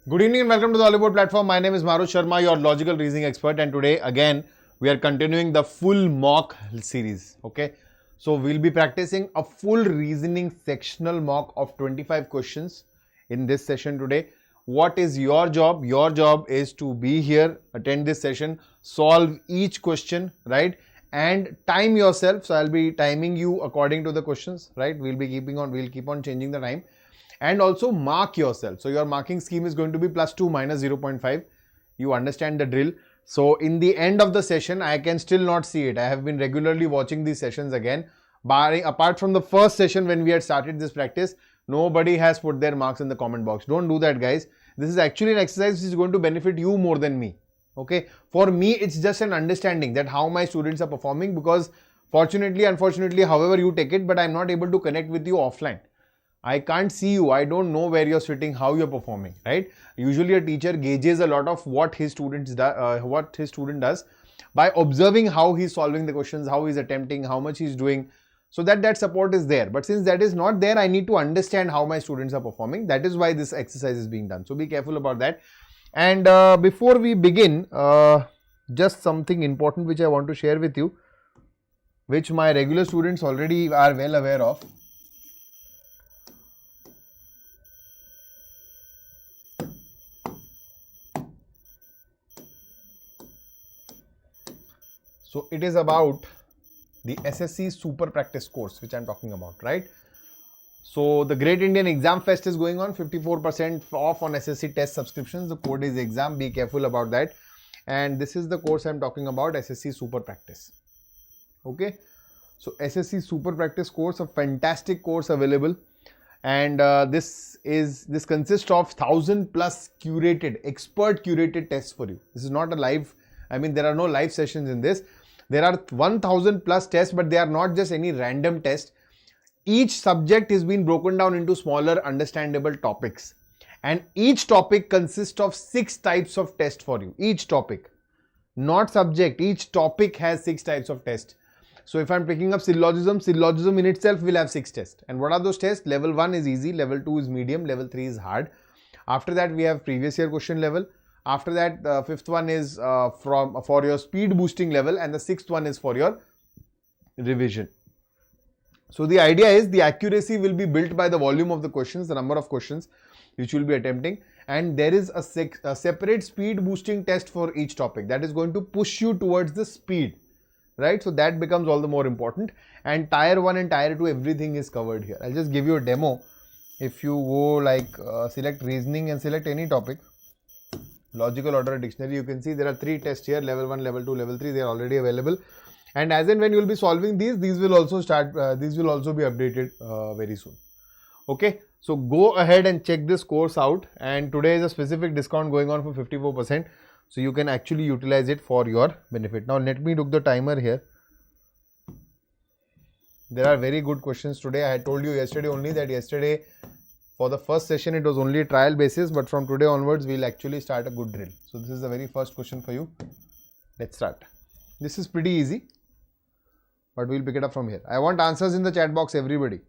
Good evening and welcome to the Oliveboard platform. My name is Marut Sharma, your logical reasoning expert, and today again we are continuing the full mock series. Okay, so we'll be practicing a full reasoning sectional mock of 25 questions in this session today. What is your job? Your job is to be here, attend this session, solve each question, right? And time yourself. So I'll be timing you according to the questions, right? We'll keep on changing the time. And also mark yourself. So your marking scheme is going to be +2 minus 0.5. You understand the drill. So in the end of the session, I can still not see it. I have been regularly watching these sessions again. Apart from the first session when we had started this practice, nobody has put their marks in the comment box. Don't do that, guys. This is actually an exercise which is going to benefit you more than me. Okay. For me, it's just an understanding that how my students are performing, because fortunately, unfortunately, however you take it, but I'm not able to connect with you offline. I can't see you. I don't know where you're sitting, how you're performing, right? Usually a teacher gauges a lot of what his student does by observing how he's solving the questions, how he's attempting, how much he's doing, so that support is there. But since that is not there, I need to understand how my students are performing. That is why this exercise is being done. So be careful about that. And before we begin, just something important which I want to share with you, which my regular students already are well aware of. So it is about the SSC Super Practice course which I am talking about, right? So the Great Indian Exam Fest is going on, 54% off on SSC test subscriptions. The code is exam, be careful about that. And this is the course I am talking about, SSC Super Practice. Okay, so SSC Super Practice course, a fantastic course available. And this consists of 1,000 plus expert curated tests for you. This is not a live, there are no live sessions in this. There are 1,000 plus tests, but they are not just any random test. Each subject is being broken down into smaller understandable topics. And each topic consists of 6 types of tests for you. Each topic, not subject, each topic has 6 types of tests. So if I'm picking up syllogism in itself will have 6 tests. And what are those tests? Level 1 is easy, level 2 is medium, level 3 is hard. After that we have previous year question level. After that, the 5th one is for your speed boosting level, and the 6th one is for your revision. So the idea is the accuracy will be built by the volume of the questions, the number of questions which you will be attempting, and there is a separate speed boosting test for each topic that is going to push you towards the speed, right? So that becomes all the more important. And tier 1 and tier 2, everything is covered here. I'll just give you a demo. If you go like select reasoning and select any topic, logical order dictionary, you can see there are 3 tests here, level 1, level 2, level 3, they are already available. And as and when you will be solving these will also be updated very soon. Okay, so go ahead and check this course out, and today is a specific discount going on for 54%, so you can actually utilize it for your benefit. Now let me look the timer here. There are very good questions today. I had told you yesterday only that yesterday for the first session it was only a trial basis, but from today onwards we'll actually start a good drill. So this is the very first question for you. Let's start. This is pretty easy, but we'll pick it up from here. I want answers in the chat box, everybody.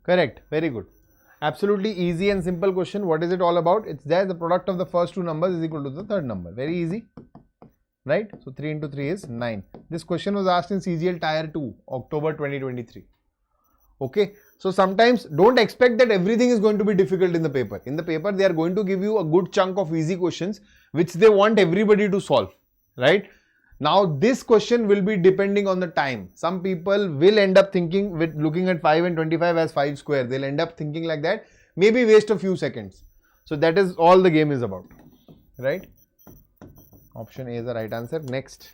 Correct, very good. Absolutely easy and simple question. What is it all about? It's there, the product of the first 2 numbers is equal to the third number. Very easy, right? So 3 into 3 is 9. This question was asked in CGL Tier 2, October 2023. Okay, so sometimes don't expect that everything is going to be difficult in the paper. In the paper, they are going to give you a good chunk of easy questions which they want everybody to solve, right? Now this question will be depending on the time. Some people will end up thinking with looking at 5 and 25 as 5 square. They'll end up thinking like that, maybe waste a few seconds. So that is all the game is about, right? Option A is the right answer. Next.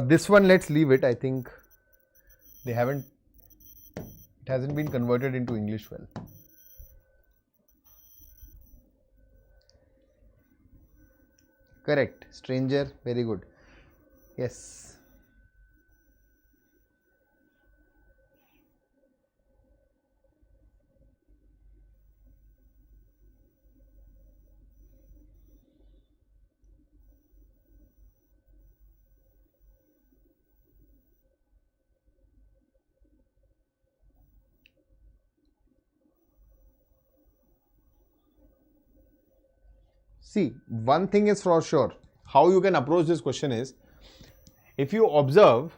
This one, let's leave it. I think it hasn't been converted into English well. Correct. Stranger. Very good. Yes. see, one thing is for sure, how you can approach this question is, if you observe,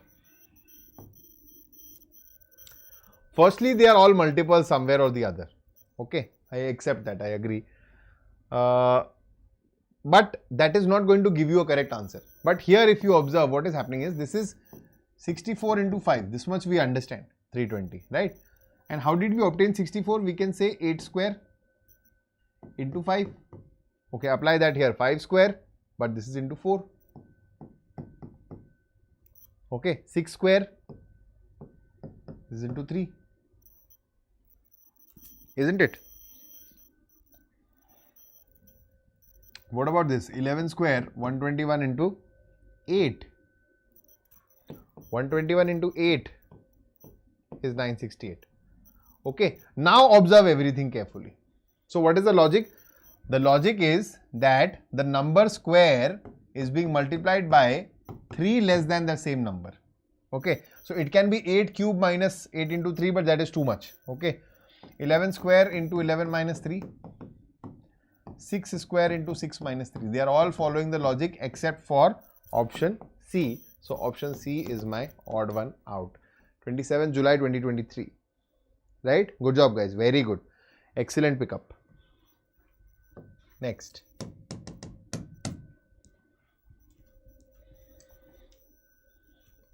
firstly, they are all multiples somewhere or the other. Okay, I accept that, I agree. But that is not going to give you a correct answer. But here, if you observe, what is happening is, this is 64 into 5. This much we understand, 320, right? And how did we obtain 64? We can say 8 square into 5. Okay, apply that here, 5 square, but this is into 4. Okay, 6 square, this is into 3. Isn't it? What about this? 11 square, 121 into 8. 121 into 8 is 968. Okay, now observe everything carefully. So what is the logic? The logic is that the number square is being multiplied by 3 less than the same number. Okay, so it can be 8 cube minus 8 into 3, but that is too much. Okay, 11 square into 11 minus 3. 6 square into 6 minus 3. They are all following the logic except for option C. So option C is my odd one out. 27 July 2023. Right? Good job, guys. Very good. Excellent pickup. Next.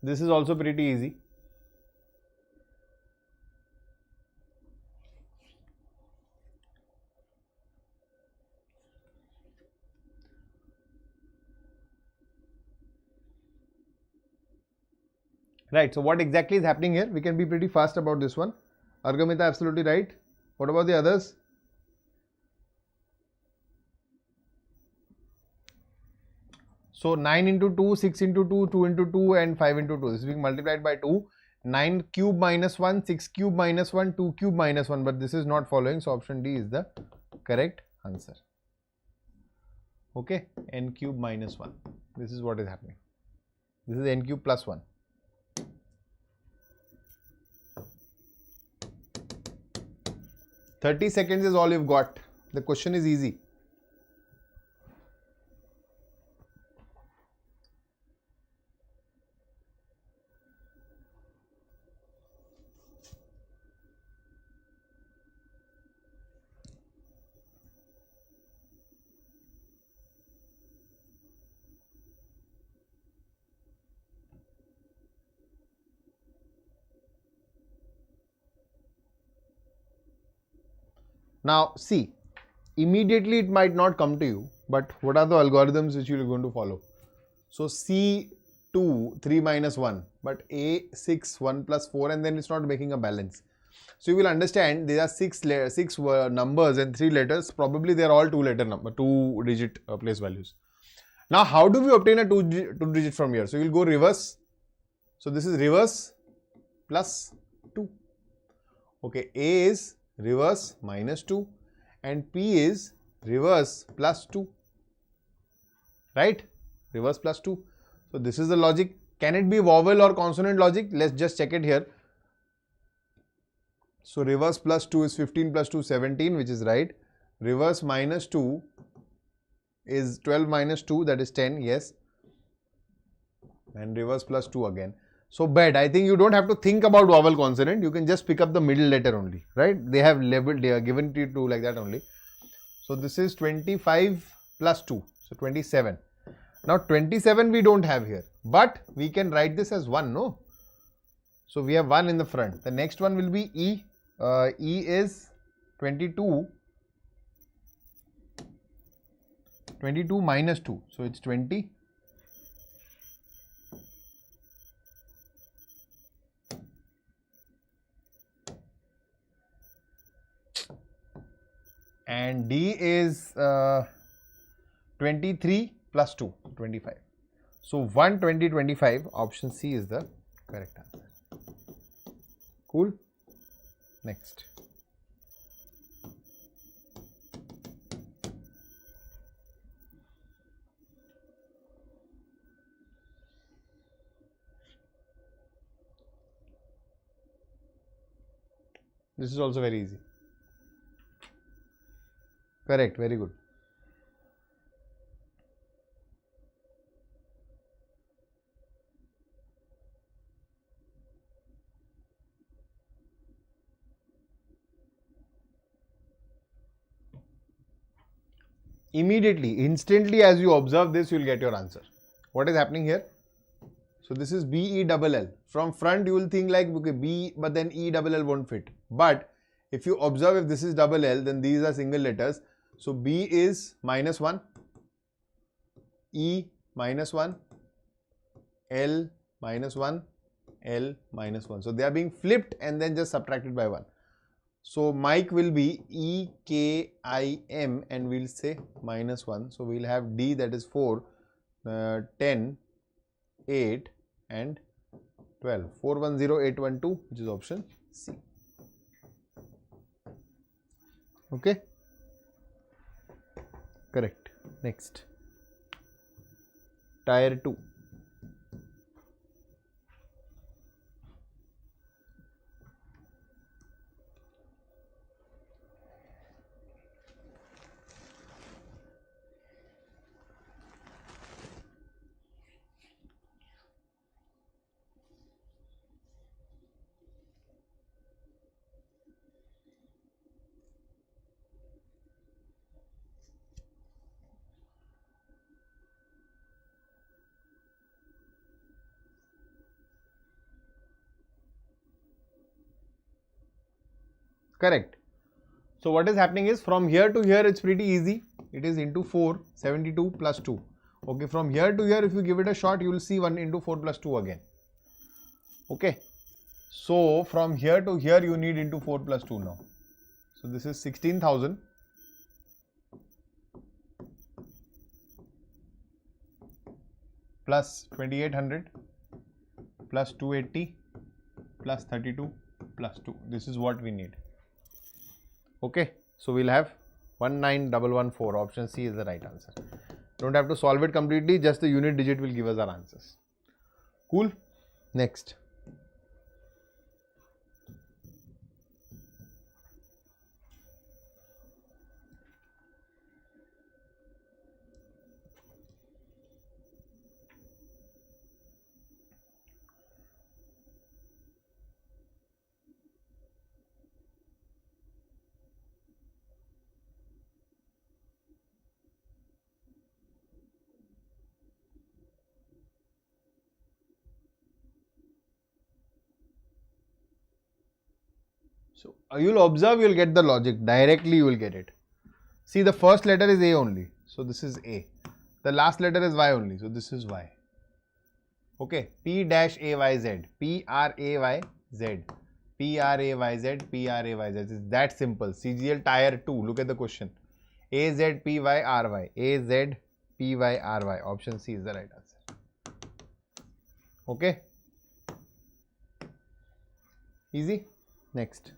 This is also pretty easy. Right, so what exactly is happening here? We can be pretty fast about this one. Argamita, absolutely right. What about the others? So 9 into 2, 6 into 2, 2 into 2 and 5 into 2. This is being multiplied by 2. 9 cube minus 1, 6 cube minus 1, 2 cube minus 1. But this is not following. So option D is the correct answer. Okay, n cube minus 1. This is what is happening. This is n cube plus 1. "30 seconds is all you've got. The question is easy. Now see, immediately it might not come to you, but what are the algorithms which you are going to follow? So C2, 3 minus 1, but A6, 1 plus 4, and then it's not making a balance. So you will understand there are six numbers and 3 letters. Probably they are all 2-digit place values. Now how do we obtain a 2 digit from here? So you will go reverse. So this is reverse plus 2. Okay, A is reverse minus 2 and P is reverse plus 2. Right? Reverse plus 2. So this is the logic. Can it be vowel or consonant logic? Let's just check it here. So reverse plus 2 is 15 plus 2, 17, which is right. Reverse minus 2 is 12 minus 2, that is 10, yes. And reverse plus 2 again. So bad. I think you don't have to think about vowel consonant. You can just pick up the middle letter only, right? They have labeled, they are given to you like that only. So this is 25 plus 2. So 27. Now 27 we don't have here, but we can write this as 1, no? So we have 1 in the front. The next one will be E. E is 22. 22 minus 2. So it's 20. And D is 23 plus 2, 25. So 1, 20, 25, option C is the correct answer. Cool. Next. This is also very easy. Correct, very good. Immediately, instantly as you observe this, you will get your answer. What is happening here? So this is B E double L. From front you will think like okay, B but then E double L won't fit. But if you observe, if this is double L, then these are single letters. So B is -1, E -1, L -1, L -1. So they are being flipped and then just subtracted by 1. So Mike will be EKIM and we'll say -1. So we'll have D, that is 4, 10, 8 and 12. 410812, which is option C. Okay. Correct. Next. Tier 2. Correct. So what is happening is from here to here it's pretty easy. It is into 4, 72 plus 2. Okay, from here to here if you give it a shot, you will see 1 into 4 plus 2 again. Okay. So from here to here you need into 4 plus 2 now. So this is 16,000 plus 2800 plus 280 plus 32 plus 2. This is what we need. Okay, so we'll have 19114. Option C is the right answer. Don't have to solve it completely, just the unit digit will give us our answers. Cool. Next. So you'll observe, you'll get the logic. Directly you will get it. See, the first letter is A only. So this is A. The last letter is Y only. So this is Y. Okay. P dash A Y Z. P R A Y Z. P R A Y Z. P R A Y Z. It's that simple. CGL tier 2. Look at the question. A Z P Y R Y. A Z P Y R Y. Option C is the right answer. Okay. Easy. Next.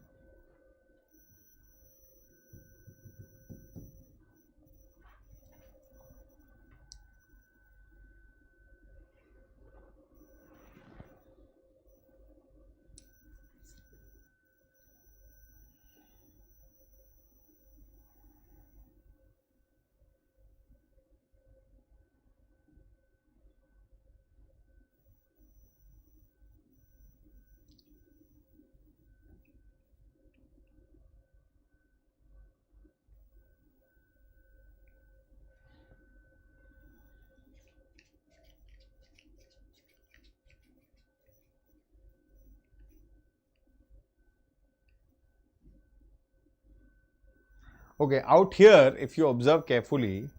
Okay, out here, if you observe carefully,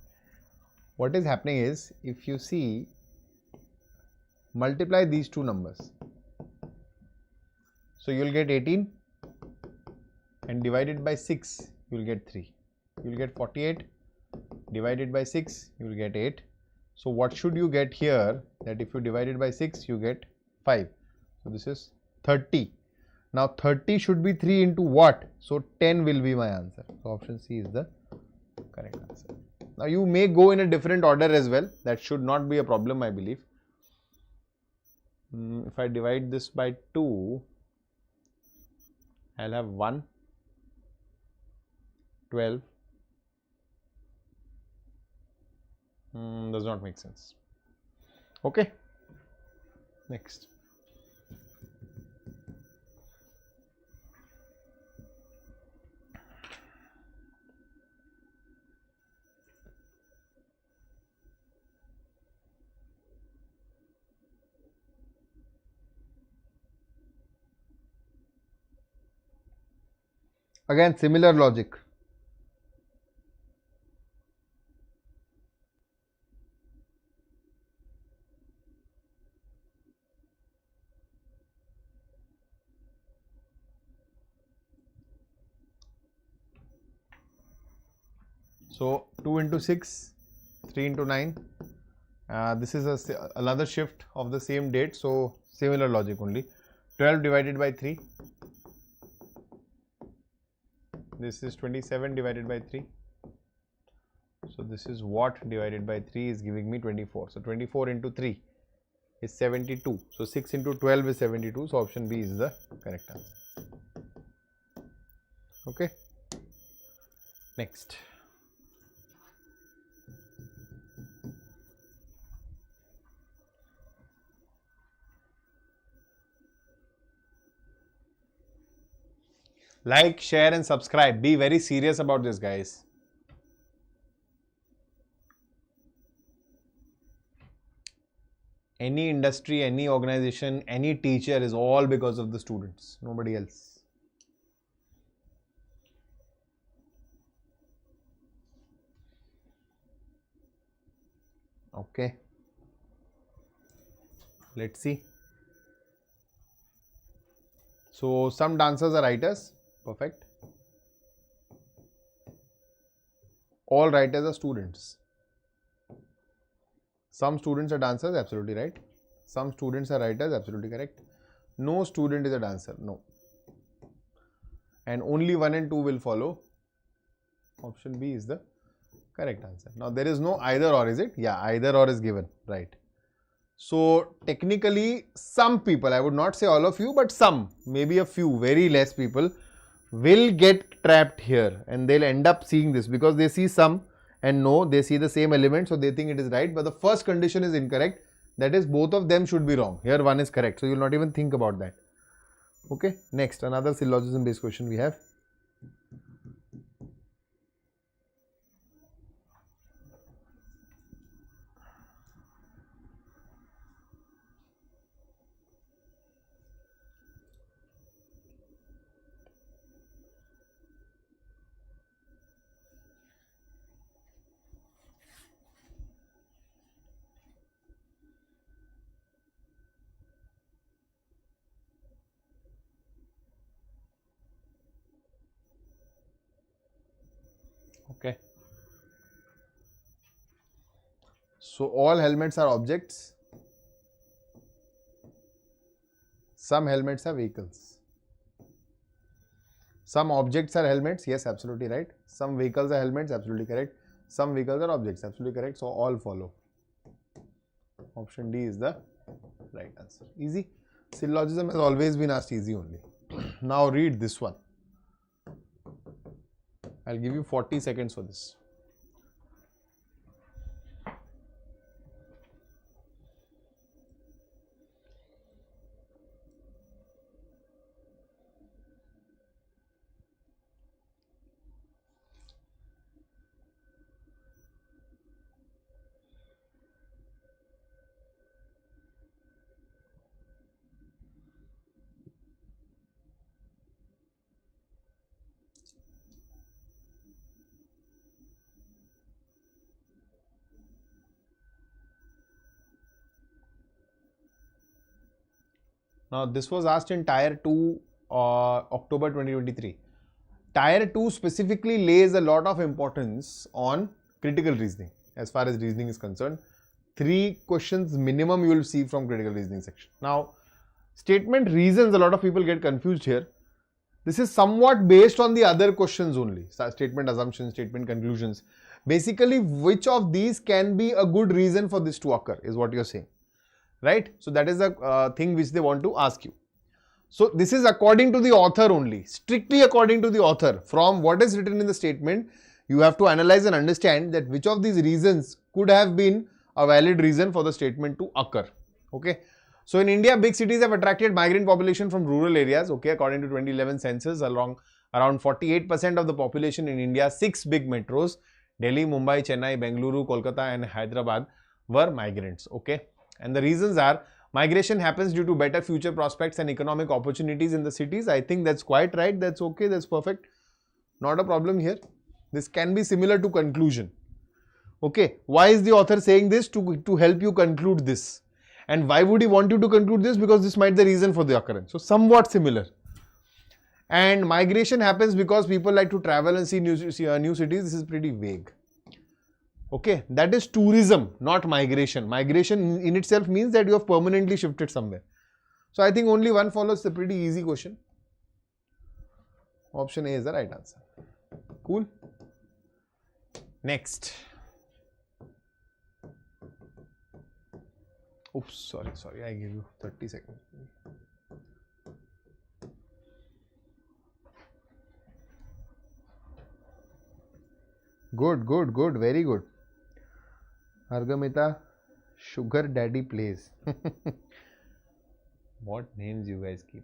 what is happening is, if you see, multiply these two numbers. So you will get 18 and divided by 6, you will get 3. You will get 48 divided by 6, you will get 8. So what should you get here? That if you divide it by 6, you get 5. So this is 30. Now 30 should be 3 into what? So 10 will be my answer. So option C is the correct answer. Now you may go in a different order as well. That should not be a problem, I believe. If I divide this by 2, I'll have 1, 12. Does not make sense. Okay. Next. Again, similar logic. So 2 into 6, 3 into 9. This is another shift of the same date. So similar logic only. 12 divided by 3. This is 27 divided by 3. So this is what divided by 3 is giving me 24. So 24 into 3 is 72. So 6 into 12 is 72. So option B is the correct answer. Okay. Next. Like, share and subscribe. Be very serious about this, guys. Any industry, any organization, any teacher is all because of the students. Nobody else. Okay. Let's see. So some dancers are writers. Perfect. All writers are students. Some students are dancers, absolutely right. Some students are writers, absolutely correct. No student is a dancer, no. And only 1 and 2 will follow. Option B is the correct answer. Now there is no either or, is it? Yeah, either or is given, right. So technically some people, I would not say all of you, but some, maybe a few, very less people will get trapped here and they'll end up seeing this because they see some and no, they see the same element, so they think it is right, but the first condition is incorrect, that is both of them should be wrong. Here one is correct, so you will not even think about that. Okay, next, another syllogism based question we have. Okay. So all helmets are objects. Some helmets are vehicles. Some objects are helmets. Yes, absolutely right. Some vehicles are helmets. Absolutely correct. Some vehicles are objects. Absolutely correct. So all follow. Option D is the right answer. Easy. Syllogism has always been asked easy only. Now read this one. I'll give you 40 seconds for this. Now this was asked in Tier 2 October 2023. Tier 2 specifically lays a lot of importance on critical reasoning as far as reasoning is concerned. 3 questions minimum you will see from critical reasoning section. Now statement reasons, a lot of people get confused here. This is somewhat based on the other questions only. Statement assumptions, statement conclusions. Basically which of these can be a good reason for this to occur is what you are saying. Right? So that is the thing which they want to ask you. So this is according to the author only, strictly according to the author. From what is written in the statement, you have to analyze and understand that which of these reasons could have been a valid reason for the statement to occur. Okay. So in India, big cities have attracted migrant population from rural areas. Okay. According to 2011 census, around 48% of the population in India's 6 big metros, Delhi, Mumbai, Chennai, Bengaluru, Kolkata and Hyderabad were migrants. Okay. And the reasons are, migration happens due to better future prospects and economic opportunities in the cities. I think that's quite right. That's okay. That's perfect. Not a problem here. This can be similar to conclusion. Okay, why is the author saying this? To help you conclude this. And why would he want you to conclude this? Because this might be the reason for the occurrence. So somewhat similar. And migration happens because people like to travel and see new cities. This is pretty vague. Okay, that is tourism, not migration. Migration in itself means that you have permanently shifted somewhere. So I think only one follows. A pretty easy question. Option A is the right answer. Cool. Next. Oops, sorry, I give you 30 seconds. Good, very good. Argamita, Sugar Daddy plays. What names you guys keep?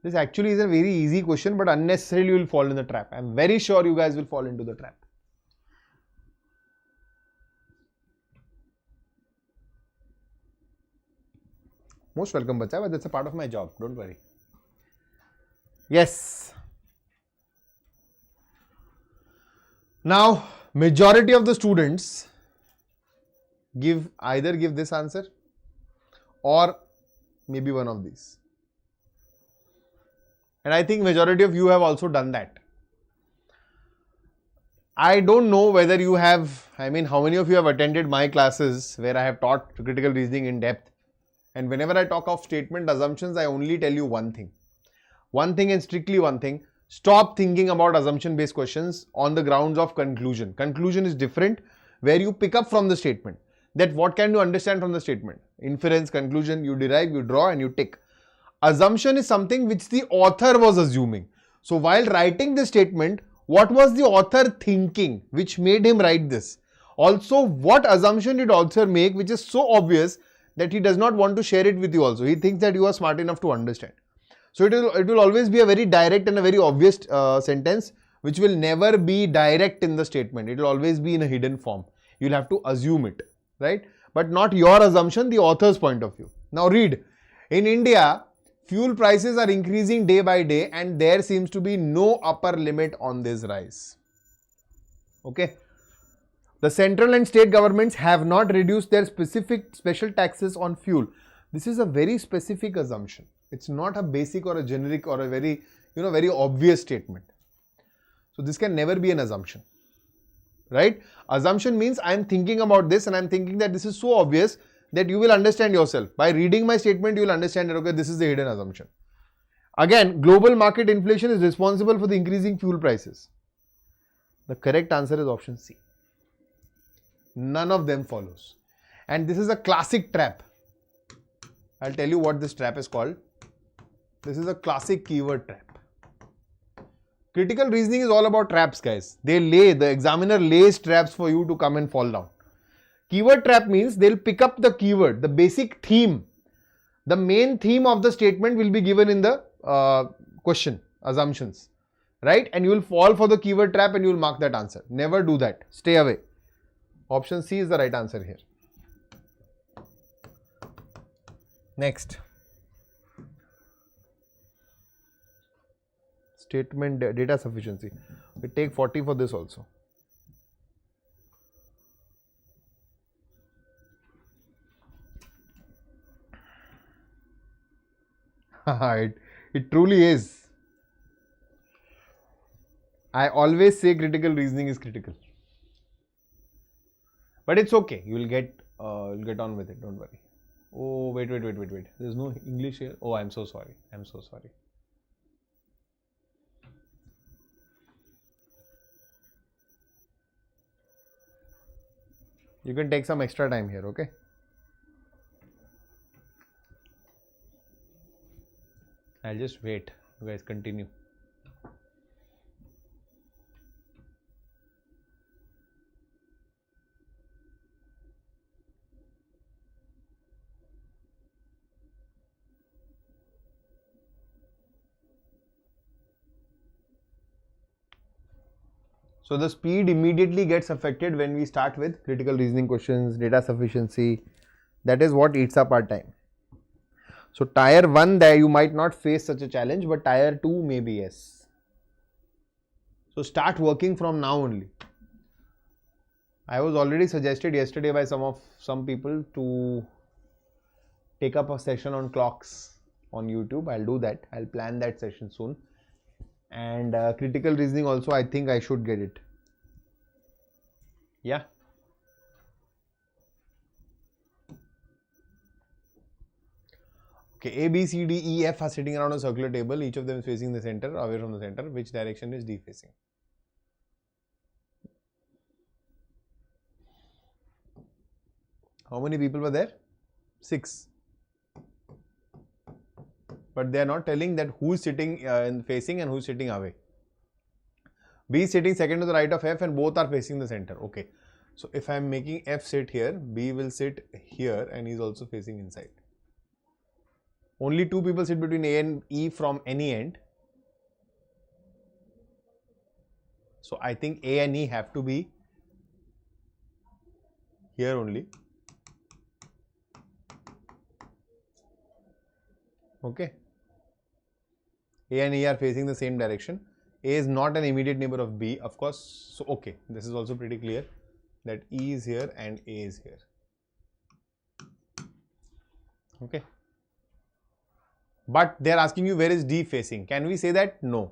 This actually is a very easy question, but unnecessarily you will fall in the trap. I am very sure you guys will fall into the trap. Most welcome, bacha, but that's a part of my job. Don't worry. Yes. Now, majority of the students either give this answer or maybe one of these. And I think majority of you have also done that. I don't know whether you have, how many of you have attended my classes where I have taught critical reasoning in depth. And whenever I talk of statement assumptions, I only tell you one thing. One thing and strictly one thing. Stop thinking about assumption based questions on the grounds of conclusion. Conclusion is different, where you pick up from the statement. That what can you understand from the statement? Inference, conclusion, you derive, you draw and you tick. Assumption is something which the author was assuming. So while writing this statement, what was the author thinking which made him write this? Also, what assumption did author make which is so obvious that he does not want to share it with you also? He thinks that you are smart enough to understand. So it will always be a very direct and a very obvious sentence which will never be direct in the statement. It will always be in a hidden form. You'll have to assume it, right? But not your assumption, the author's point of view. Now read. In India, fuel prices are increasing day by day and there seems to be no upper limit on this rise. Okay. The central and state governments have not reduced their special taxes on fuel. This is a very specific assumption. It's not a basic or a generic or a very, very obvious statement. So this can never be an assumption, right? Assumption means I'm thinking about this and I'm thinking that this is so obvious that you will understand yourself. By reading my statement, you will understand that, okay, this is the hidden assumption. Again, global market inflation is responsible for the increasing fuel prices. The correct answer is option C. None of them follows. And this is a classic trap. I'll tell you what this trap is called. This is a classic keyword trap. Critical reasoning is all about traps, guys. The examiner lays traps for you to come and fall down. Keyword trap means they'll pick up the keyword, the basic theme. The main theme of the statement will be given in the question, assumptions, right? And you will fall for the keyword trap and you will mark that answer. Never do that. Stay away. Option C is the right answer here. Next. Statement data sufficiency. We take 40 for this also. It truly is. I always say critical reasoning is critical. But it's okay. You'll get on with it. Don't worry. Oh, wait. There's no English here. Oh, I'm so sorry. You can take some extra time here, okay? I'll just wait. You guys continue. So the speed immediately gets affected when we start with critical reasoning questions, data sufficiency. That is what eats up our time. So tier 1 there you might not face such a challenge, but tier 2 maybe yes. So start working from now only. I was already suggested yesterday by some people to take up a session on clocks on YouTube. I'll do that. I'll plan that session soon. And critical reasoning also, I think I should get it. Yeah. Okay, A, B, C, D, E, F are sitting around a circular table. Each of them is facing the center, away from the center. Which direction is D facing? How many people were there? 6. But they are not telling that who is sitting facing and who is sitting away. B is sitting second to the right of F and both are facing the center. Okay. So if I am making F sit here, B will sit here and he is also facing inside. Only 2 people sit between A and E from any end. So I think A and E have to be here only. Okay. A and E are facing the same direction. A is not an immediate neighbor of B, of course. So, okay, this is also pretty clear that E is here and A is here. Okay. But they are asking you where is D facing. Can we say that? No.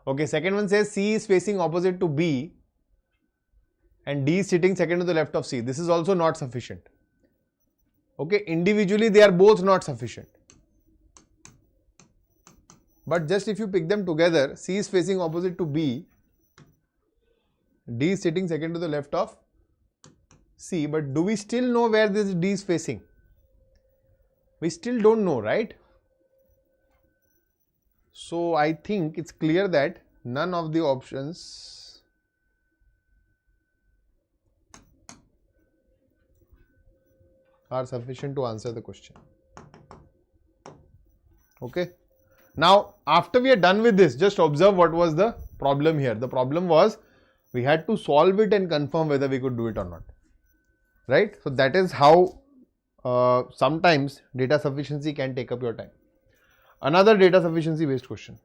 Okay, second one says C is facing opposite to B and D is sitting second to the left of C. This is also not sufficient. Okay, individually they are both not sufficient. But just if you pick them together, C is facing opposite to B, D is sitting second to the left of C, but do we still know where this D is facing? We still don't know, right? So I think it's clear that none of the options are sufficient to answer the question. Okay. Now, after we are done with this, just observe what was the problem here. The problem was we had to solve it and confirm whether we could do it or not. Right? So, that is how sometimes data sufficiency can take up your time. Another data sufficiency based question.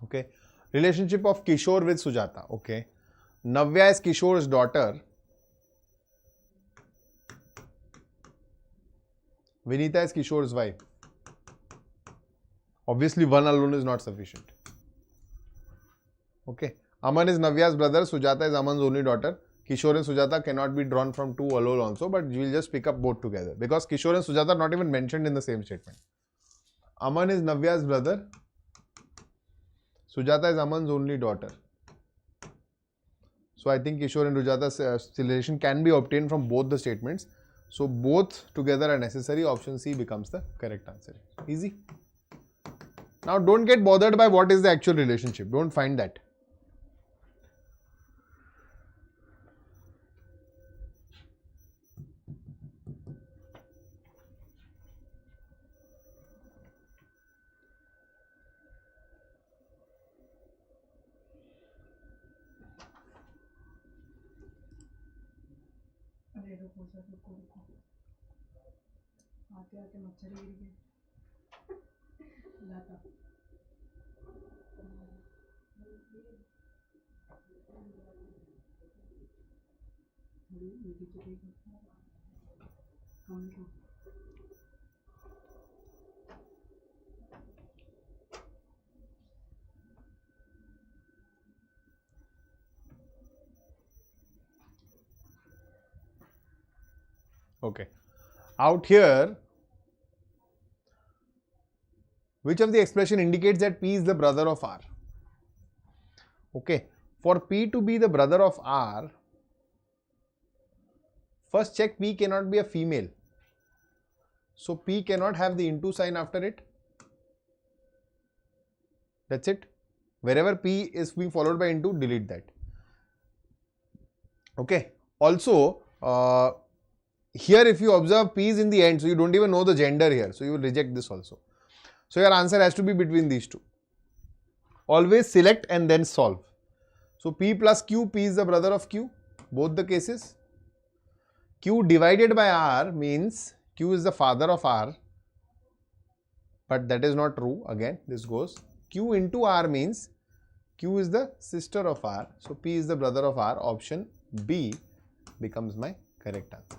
Okay, relationship of Kishore with Sujata. Okay, Navya is Kishore's daughter. Vinita is Kishore's wife. Obviously, one alone is not sufficient. Okay, Aman is Navya's brother. Sujata is Aman's only daughter. Kishore and Sujata cannot be drawn from two alone also, but we will just pick up both together because Kishore and Sujata are not even mentioned in the same statement. Aman is Navya's brother. Sujata is Aman's only daughter. So I think Kishore and Sujata's relation can be obtained from both the statements. So both together are necessary. Option C becomes the correct answer. Easy. Now don't get bothered by what is the actual relationship. Don't find that. आते मच्छर गिर गए लाता थोड़ी easy तो ठीक है कम तो Okay. Out here, which of the expression indicates that P is the brother of R? Okay. For P to be the brother of R, first check P cannot be a female. So P cannot have the into sign after it. That's it. Wherever P is being followed by into, delete that. Okay. Also, here if you observe P is in the end, so you don't even know the gender here. So you will reject this also. So your answer has to be between these two. Always select and then solve. So P plus Q, P is the brother of Q, both the cases. Q divided by R means Q is the father of R, but that is not true. Again, this goes. Q into R means Q is the sister of R. So P is the brother of R. Option B becomes my correct answer.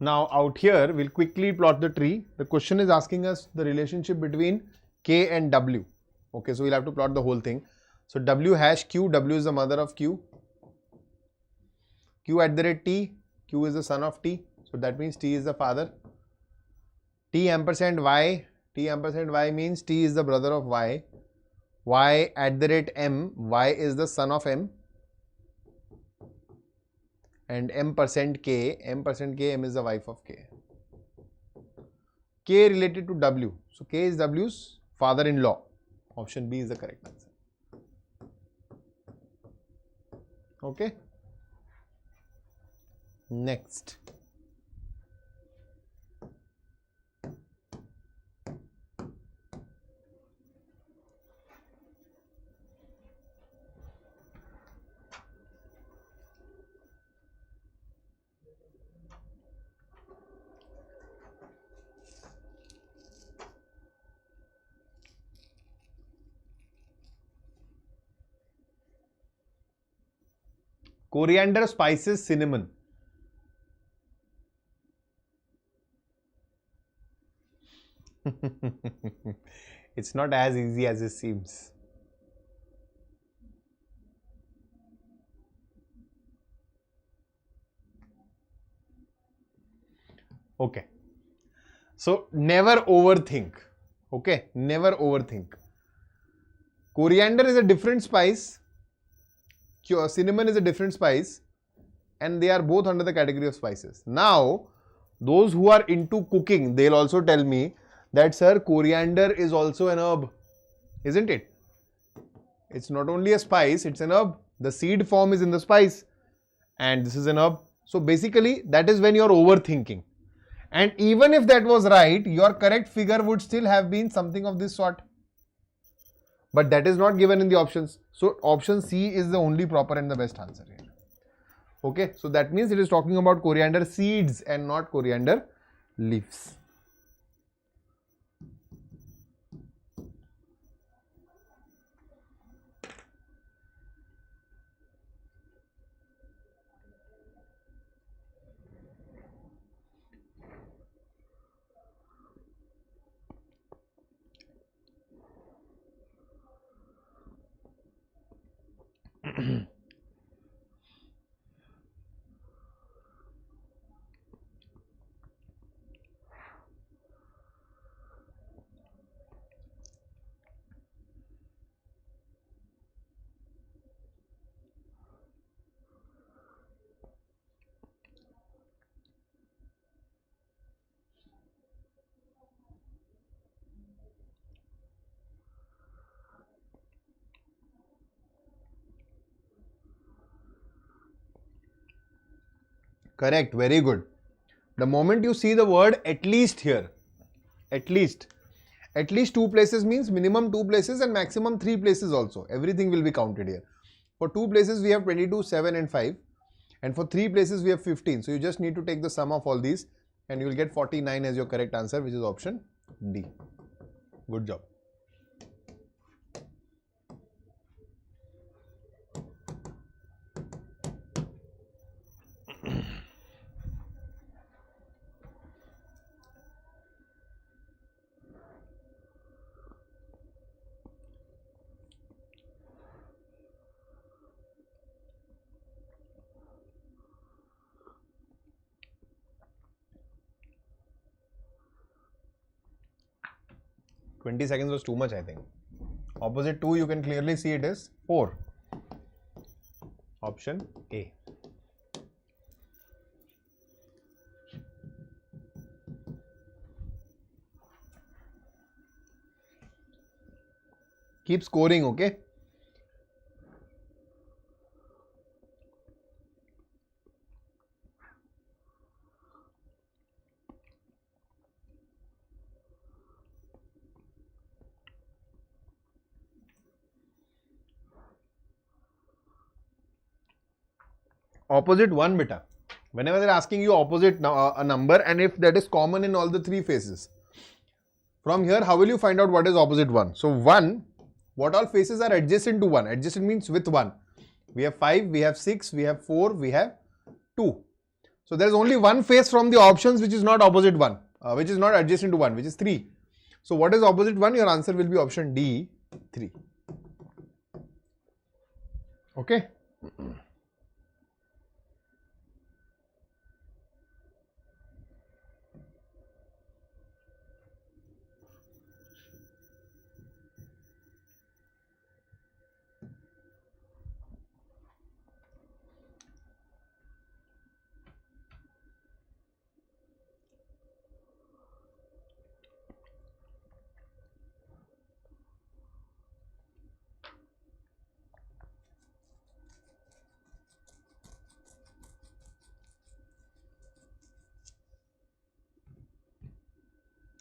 Now out here, we'll quickly plot the tree. The question is asking us the relationship between K and W. Okay, so we'll have to plot the whole thing. So W hash Q, W is the mother of Q. Q at the rate T, Q is the son of T. So that means T is the father. T ampersand Y, T ampersand Y means T is the brother of Y. Y at the rate M, Y is the son of M. And M% K, M% K, M is the wife of K. K related to W. So K is W's father-in-law. Option B is the correct answer. Okay. Next. Coriander, spices, cinnamon. It's not as easy as it seems. Okay. So never overthink. Okay. Never overthink. Coriander is a different spice. Cinnamon is a different spice. And they are both under the category of spices. Now, those who are into cooking, they'll also tell me that, sir, coriander is also an herb. Isn't it? It's not only a spice, it's an herb. The seed form is in the spice. And this is an herb. So basically, that is when you're overthinking. And even if that was right, your correct figure would still have been something of this sort. But that is not given in the options. So option C is the only proper and the best answer here. Okay, so that means it is talking about coriander seeds and not coriander leaves. Correct, very good. The moment you see the word at least here, at least 2 places means minimum 2 places and maximum 3 places also. Everything will be counted here. For 2 places we have 22, 7 and 5. And for 3 places we have 15. So you just need to take the sum of all these and you will get 49 as your correct answer, which is option D. Good job. Twenty seconds was too much, I think. Opposite 2, you can clearly see it is 4. Option A. Keep scoring, okay? Opposite 1 beta. Whenever they're asking you opposite a number and if that is common in all the 3 faces. From here, how will you find out what is opposite 1? So 1, what all faces are adjacent to 1? Adjacent means with 1. We have 5, we have 6, we have 4, we have 2. So there is only one face from the options which is not opposite 1, which is not adjacent to 1, which is 3. So what is opposite 1? Your answer will be option D, 3. Okay.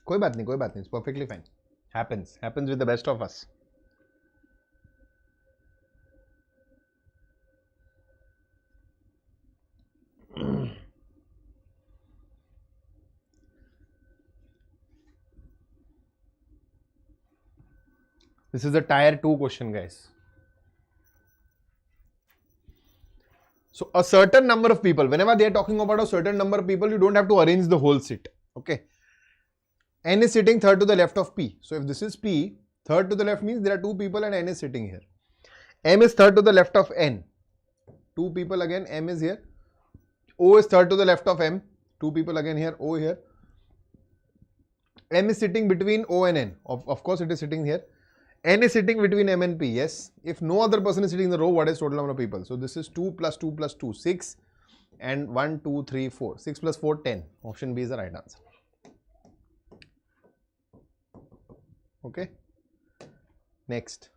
कोई बात नहीं, it's perfectly fine. Happens with the best of us. This is a tier 2 question, guys. So a certain number of people, whenever they are talking about a certain number of people, you don't have to arrange the whole seat. Okay. N is sitting third to the left of P. So if this is P, third to the left means there are 2 people and N is sitting here. M is third to the left of N. 2 people again, M is here. O is third to the left of M. 2 people again here, O here. M is sitting between O and N. Of course it is sitting here. N is sitting between M and P. Yes. If no other person is sitting in the row, what is total number of people? So this is 2 plus 2 plus 2, 6. And 1, 2, 3, 4. 6 plus 4, 10. Option B is the right answer. Okay. Next.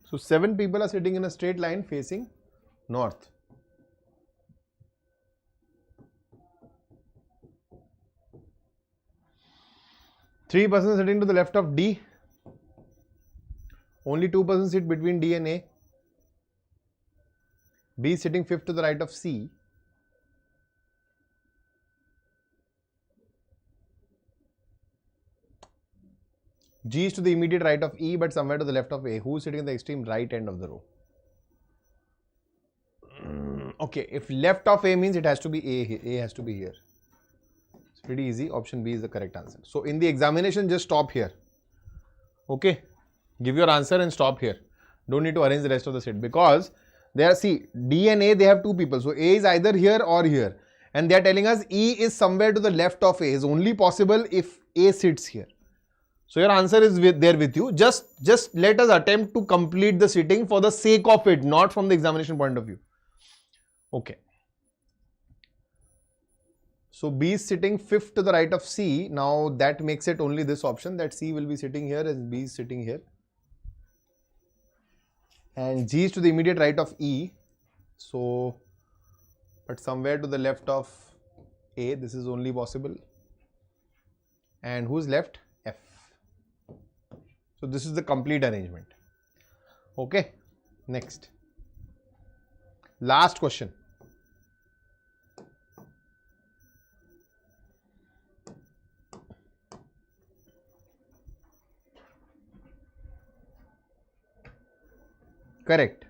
So 7 people are sitting in a straight line facing north. Three persons sitting to the left of D. Only 2 persons sit between D and A. B is sitting fifth to the right of C. G is to the immediate right of E, but somewhere to the left of A. Who is sitting in the extreme right end of the row? Okay, if left of A means it has to be A. A has to be here. It's pretty easy. Option B is the correct answer. So in the examination, just stop here. Okay, give your answer and stop here. Don't need to arrange the rest of the set, because there, see, D and A, they have two people. So A is either here or here. And they are telling us E is somewhere to the left of A. Is only possible if A sits here. So your answer is there with you. Just let us attempt to complete the sitting for the sake of it, not from the examination point of view. Okay. So B is sitting fifth to the right of C. Now that makes it only this option, that C will be sitting here and B is sitting here. And G is to the immediate right of E. So, but somewhere to the left of A, this is only possible. And who's left? F. So this is the complete arrangement. Okay, next. Last question. Correct.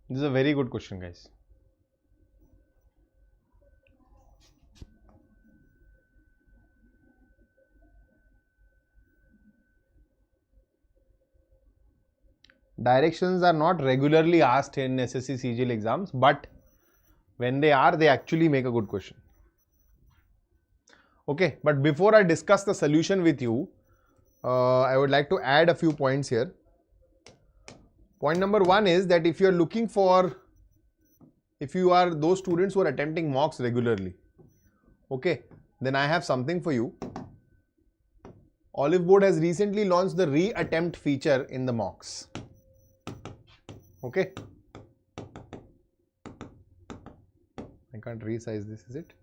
This is a very good question, guys. Directions are not regularly asked in SSC CGL exams, but when they are, they actually make a good question. Okay, but before I discuss the solution with you, I would like to add a few points here. Point number one is that if you are looking for, if you are those students who are attempting mocks regularly, okay, then I have something for you. Oliveboard has recently launched the re-attempt feature in the mocks. Okay. I can't resize this, is it?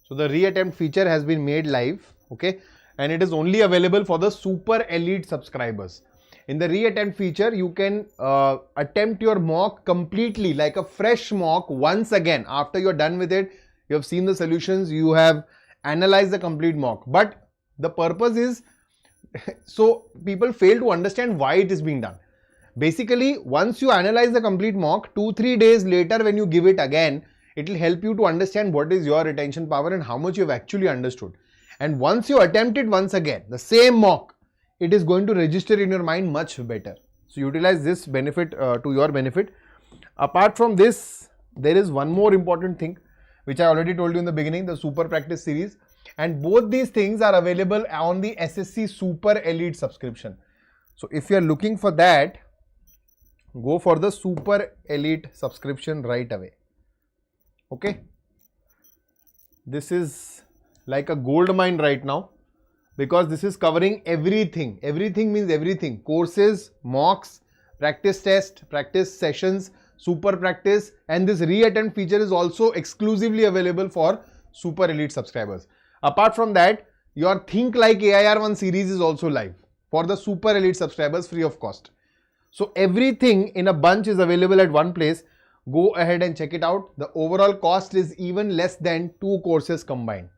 So the re-attempt feature has been made live, okay, and it is only available for the super elite subscribers. In the re-attempt feature, you can attempt your mock completely like a fresh mock once again. After you're done with it, you have seen the solutions, you have analyzed the complete mock. But the purpose is, so people fail to understand why it is being done. Basically, once you analyze the complete mock, 2-3 days later when you give it again, it will help you to understand what is your retention power and how much you have actually understood. And once you attempt it once again, the same mock, it is going to register in your mind much better. So utilize this benefit to your benefit. Apart from this, there is one more important thing which I already told you in the beginning, the Super Practice series. And both these things are available on the SSC Super Elite subscription. So if you are looking for that, go for the Super Elite subscription right away. Okay, this is like a gold mine right now, because this is covering everything. Everything means everything: courses, mocks, practice test, practice sessions, super practice, and this re-attempt feature is also exclusively available for super elite subscribers. Apart from that, your Think Like AIR1 series is also live for the super elite subscribers, free of cost. So everything in a bunch is available at one place. Go ahead and check it out. The overall cost is even less than 2 courses combined.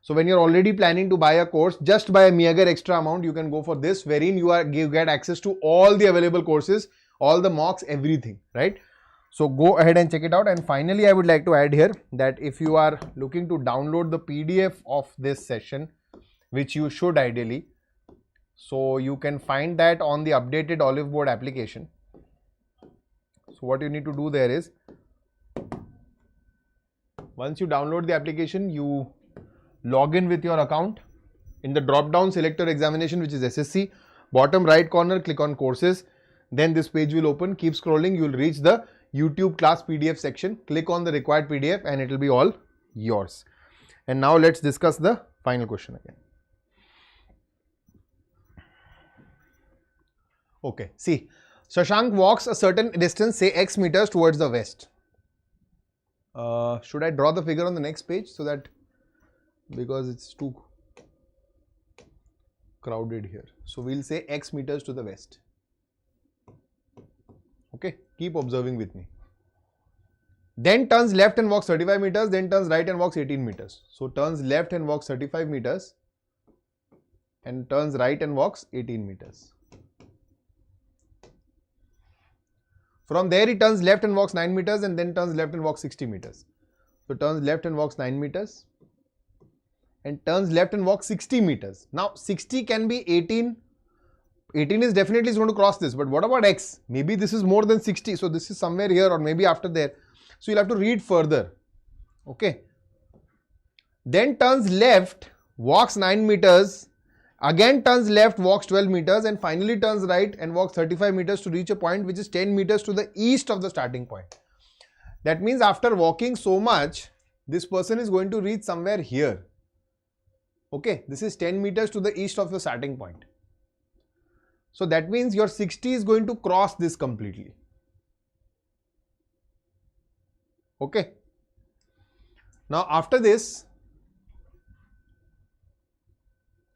So when you're already planning to buy a course, just by a meager extra amount, you can go for this, wherein you get access to all the available courses, all the mocks, everything, right? So go ahead and check it out. And finally, I would like to add here that if you are looking to download the PDF of this session, which you should ideally, so you can find that on the updated Oliveboard application. So what you need to do there is, once you download the application, you log in with your account. In the drop down, select your examination, which is SSC. Bottom right corner, click on courses. Then this page will open. Keep scrolling. You will reach the YouTube class PDF section. Click on the required PDF and it will be all yours. And now let's discuss the final question again. Okay, see, Shashank walks a certain distance, say X meters towards the west. Should I draw the figure on the next page so that, because it's too crowded here. So we'll say X meters to the west. Okay, keep observing with me. Then turns left and walks 35 meters, then turns right and walks 18 meters. So turns left and walks 35 meters and turns right and walks 18 meters. From there he turns left and walks 9 meters and then turns left and walks 60 meters. So turns left and walks 9 meters and turns left and walks 60 meters. Now 60 can be 18. 18 is definitely going to cross this, but what about X? Maybe this is more than 60. So this is somewhere here or maybe after there. So you'll have to read further. Okay. Then turns left, walks 9 meters, again turns left, walks 12 meters and finally turns right and walks 35 meters to reach a point which is 10 meters to the east of the starting point. That means after walking so much, this person is going to reach somewhere here. Okay, this is 10 meters to the east of the starting point. So that means your 60 is going to cross this completely. Okay. Now after this,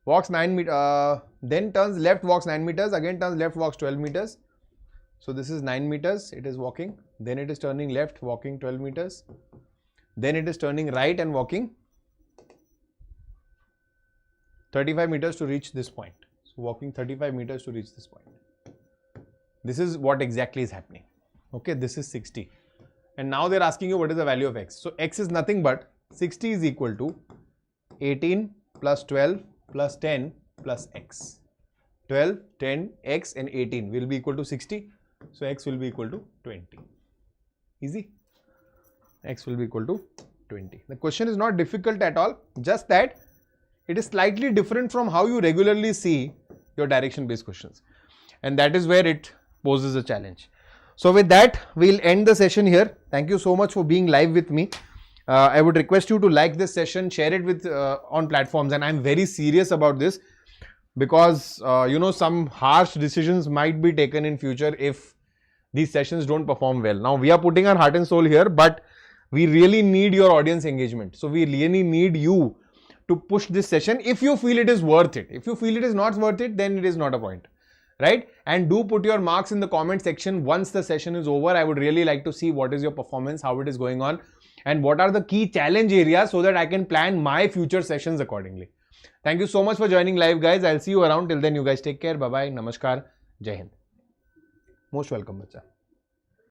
walks 9 meters, then turns left, walks 9 meters, again turns left, walks 12 meters. So this is 9 meters, it is walking. Then it is turning left, walking 12 meters. Then it is turning right and walking 35 meters to reach this point. So walking 35 meters to reach this point. This is what exactly is happening. Okay, this is 60. And now they're asking you what is the value of X. So X is nothing but 60 is equal to 18 plus 12 plus 10 plus X. 12, 10, X and 18 will be equal to 60. So X will be equal to 20. Easy. X will be equal to 20. The question is not difficult at all. Just that it is slightly different from how you regularly see your direction based questions. And that is where it poses a challenge. So with that, we'll end the session here. Thank you so much for being live with me. I would request you to like this session, share it with on platforms, and I'm very serious about this because some harsh decisions might be taken in future if these sessions don't perform well. Now we are putting our heart and soul here, but we really need your audience engagement. So we really need you to push this session if you feel it is worth it. If you feel it is not worth it, then it is not a point. Right? And do put your marks in the comment section once the session is over. I would really like to see what is your performance, how it is going on, and what are the key challenge areas so that I can plan my future sessions accordingly. Thank you so much for joining live, guys. I'll see you around. Till then, you guys take care. Bye-bye. Namaskar. Jai Hind. Most welcome, bacha.